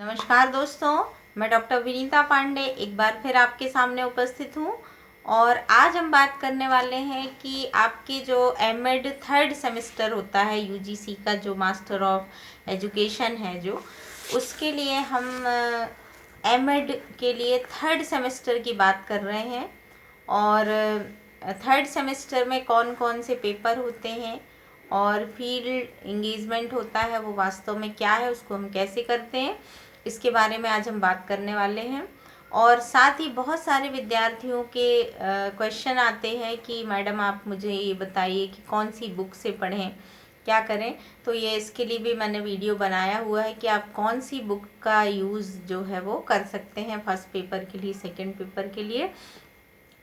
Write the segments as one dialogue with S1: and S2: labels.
S1: नमस्कार दोस्तों, मैं डॉक्टर विनीता पांडे एक बार फिर आपके सामने उपस्थित हूँ। और आज हम बात करने वाले हैं कि आपके जो एमएड थर्ड सेमेस्टर होता है यूजीसी का, जो मास्टर ऑफ एजुकेशन है, जो उसके लिए हम एमएड के लिए थर्ड सेमेस्टर की बात कर रहे हैं। और थर्ड सेमेस्टर में कौन कौन से पेपर होते हैं और फील्ड एंगेजमेंट होता है वो वास्तव में क्या है, उसको हम कैसे करते हैं, इसके बारे में आज हम बात करने वाले हैं। और साथ ही बहुत सारे विद्यार्थियों के क्वेश्चन आते हैं कि मैडम आप मुझे ये बताइए कि कौन सी बुक से पढ़ें, क्या करें। तो ये इसके लिए भी मैंने वीडियो बनाया हुआ है कि आप कौन सी बुक का यूज़ जो है वो कर सकते हैं फर्स्ट पेपर के लिए, सेकंड पेपर के लिए।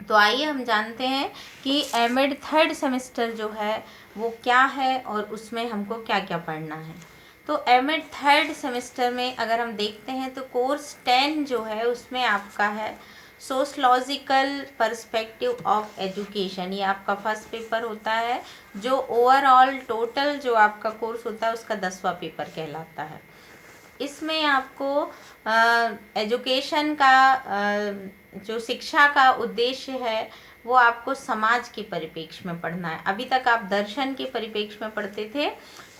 S1: तो आइए हम जानते हैं कि एमएड थर्ड सेमेस्टर जो है वो क्या है और उसमें हमको क्या क्या पढ़ना है। तो एमएड थर्ड सेमेस्टर में अगर हम देखते हैं तो कोर्स 10 जो है उसमें आपका है सोशलॉजिकल पर्सपेक्टिव ऑफ एजुकेशन। ये आपका फर्स्ट पेपर होता है, जो ओवरऑल टोटल जो आपका कोर्स होता है उसका 10वां पेपर कहलाता है। इसमें आपको एजुकेशन का जो शिक्षा का उद्देश्य है वो आपको समाज के परिप्रेक्ष्य में पढ़ना है। अभी तक आप दर्शन के परिप्रेक्ष्य में पढ़ते थे,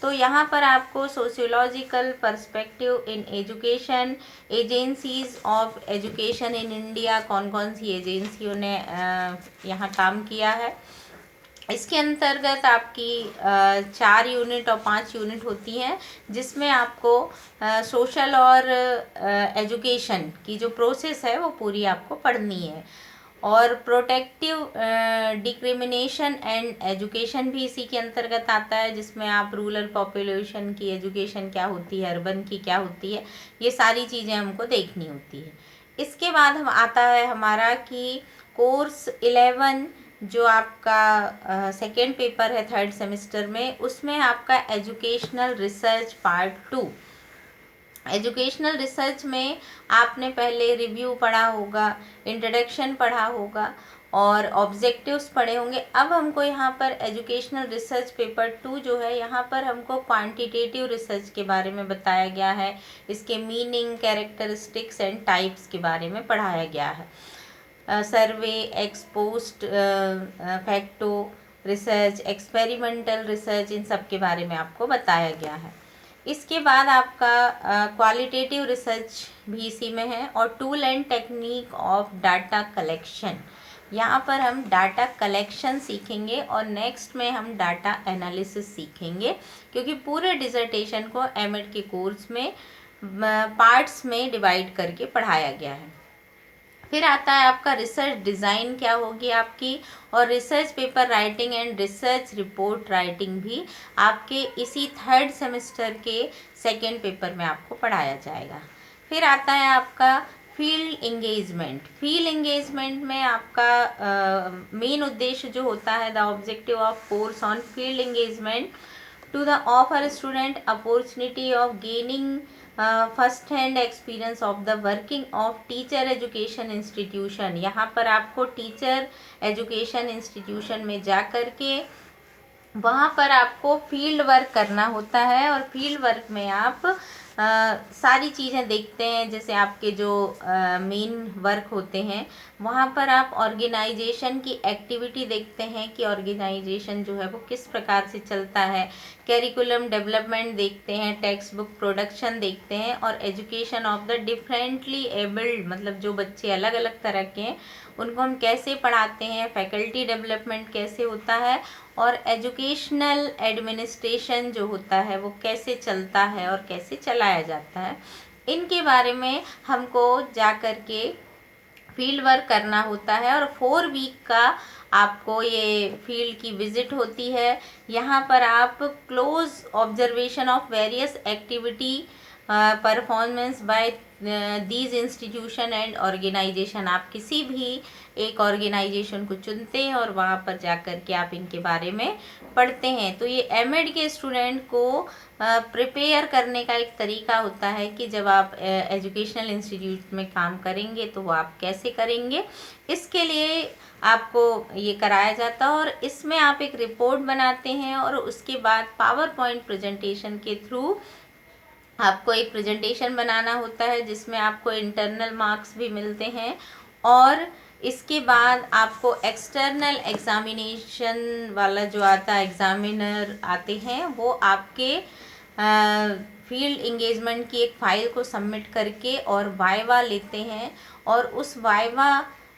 S1: तो यहाँ पर आपको sociological perspective in education, agencies of education in India, कौन कौन सी एजेंसियों ने यहाँ काम किया है, इसके अंतर्गत आपकी 4 यूनिट और 5 यूनिट होती हैं, जिसमें आपको सोशल और एजुकेशन की जो प्रोसेस है वो पूरी आपको पढ़नी है। और प्रोटेक्टिव डिक्रिमिनेशन एंड एजुकेशन भी इसी के अंतर्गत आता है, जिसमें आप रूरल पॉपुलेशन की एजुकेशन क्या होती है, अर्बन की क्या होती है, ये सारी चीज़ें हमको देखनी होती है। इसके बाद हम आता है हमारा कि कोर्स 11 जो आपका सेकेंड पेपर है थर्ड सेमेस्टर में, उसमें आपका educational research part 2। Educational research में आपने पहले रिव्यू पढ़ा होगा, इंट्रोडक्शन पढ़ा होगा और ऑब्जेक्टिव्स पढ़े होंगे। अब हमको यहाँ पर एजुकेशनल रिसर्च पेपर 2 जो है, यहाँ पर हमको क्वांटिटेटिव रिसर्च के बारे में बताया गया है, इसके मीनिंग, कैरेक्टरिस्टिक्स एंड टाइप्स के बारे में पढ़ाया गया है। Survey, ex post facto research, experimental research, इन सब के बारे में आपको बताया गया है। इसके बाद आपका क्वालिटेटिव रिसर्च भी इसी में है, और tool and technique of data collection. यहाँ पर हम डाटा कलेक्शन सीखेंगे और नेक्स्ट में हम डाटा एनालिसिस सीखेंगे, क्योंकि पूरे डिसर्टेशन को एमएड के कोर्स में पार्ट्स में डिवाइड करके पढ़ाया गया है। फिर आता है आपका रिसर्च डिज़ाइन क्या होगी आपकी, और research paper writing and research report writing भी आपके इसी थर्ड सेमेस्टर के सेकेंड पेपर में आपको पढ़ाया जाएगा। फिर आता है आपका फील्ड एंगेजमेंट। फील्ड एंगेजमेंट में आपका मेन उद्देश्य जो होता है, the objective of course on field engagement to the offer student opportunity of gaining first hand experience of the working of teacher education institution। यहाँ पर आपको टीचर एजुकेशन इंस्टीट्यूशन में जा कर के वहाँ पर आपको फील्ड वर्क करना होता है, और फील्ड वर्क में आप सारी चीज़ें देखते हैं। जैसे आपके जो मेन वर्क होते हैं, वहाँ पर आप ऑर्गेनाइजेशन की एक्टिविटी देखते हैं कि ऑर्गेनाइजेशन जो है वो किस प्रकार से चलता है, कैरिकुलम डेवलपमेंट देखते हैं, टेक्स्ट बुक प्रोडक्शन देखते हैं, और education of the differently abled, मतलब जो बच्चे अलग अलग तरह के हैं उनको हम कैसे पढ़ाते हैं, फैकल्टी डेवलपमेंट कैसे होता है, और एजुकेशनल एडमिनिस्ट्रेशन जो होता है वो कैसे चलता है और कैसे चलाया जाता है, इनके बारे में हमको जा कर के फील्ड वर्क करना होता है। और 4 वीक का आपको ये फील्ड की विजिट होती है। यहाँ पर आप close observation of various activity performance by these institution and organization. आप किसी भी एक ऑर्गेनाइजेशन को चुनते हैं और वहाँ पर जाकर के आप इनके बारे में पढ़ते हैं। तो ये एमएड के स्टूडेंट को प्रिपेयर करने का एक तरीका होता है कि जब आप एजुकेशनल इंस्टीट्यूट में काम करेंगे तो वो आप कैसे करेंगे, इसके लिए आपको ये कराया जाता है। और इसमें आप एक रिपोर्ट बनाते हैं और उसके बाद पावर पॉइंट प्रेजेंटेशन के थ्रू आपको एक प्रेजेंटेशन बनाना होता है जिसमें आपको इंटरनल मार्क्स भी मिलते हैं, और इसके बाद आपको एक्सटर्नल एग्जामिनेशन वाला जो आता है, एग्जामिनर आते हैं, वो आपके फील्ड इंगेजमेंट की एक फ़ाइल को सबमिट करके और वाइवा लेते हैं, और उस वाइवा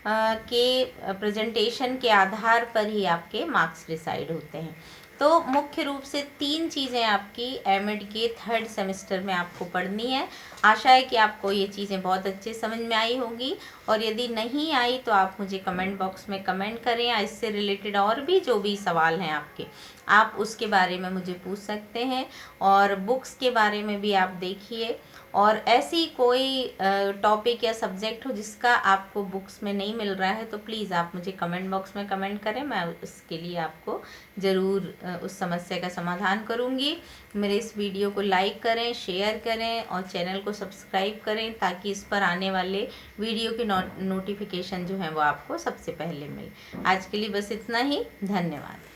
S1: के प्रेजेंटेशन के आधार पर ही आपके मार्क्स डिसाइड होते हैं। तो मुख्य रूप से 3 चीज़ें आपकी एमएड के 3rd सेमेस्टर में आपको पढ़नी है। आशा है कि आपको ये चीज़ें बहुत अच्छे समझ में आई होंगी, और यदि नहीं आई तो आप मुझे कमेंट बॉक्स में कमेंट करें, या इससे रिलेटेड और भी जो भी सवाल हैं आपके, आप उसके बारे में मुझे पूछ सकते हैं। और बुक्स के बारे में भी आप देखिए, और ऐसी कोई टॉपिक या सब्जेक्ट हो जिसका आपको बुक्स में नहीं मिल रहा है तो प्लीज़ आप मुझे कमेंट बॉक्स में कमेंट करें, मैं उसके लिए आपको ज़रूर उस समस्या का समाधान करूँगी। मेरे इस वीडियो को लाइक करें, शेयर करें और चैनल को सब्सक्राइब करें, ताकि इस पर आने वाले वीडियो की नोटिफिकेशन जो है वो आपको सबसे पहले मिले। आज के लिए बस इतना ही, धन्यवाद।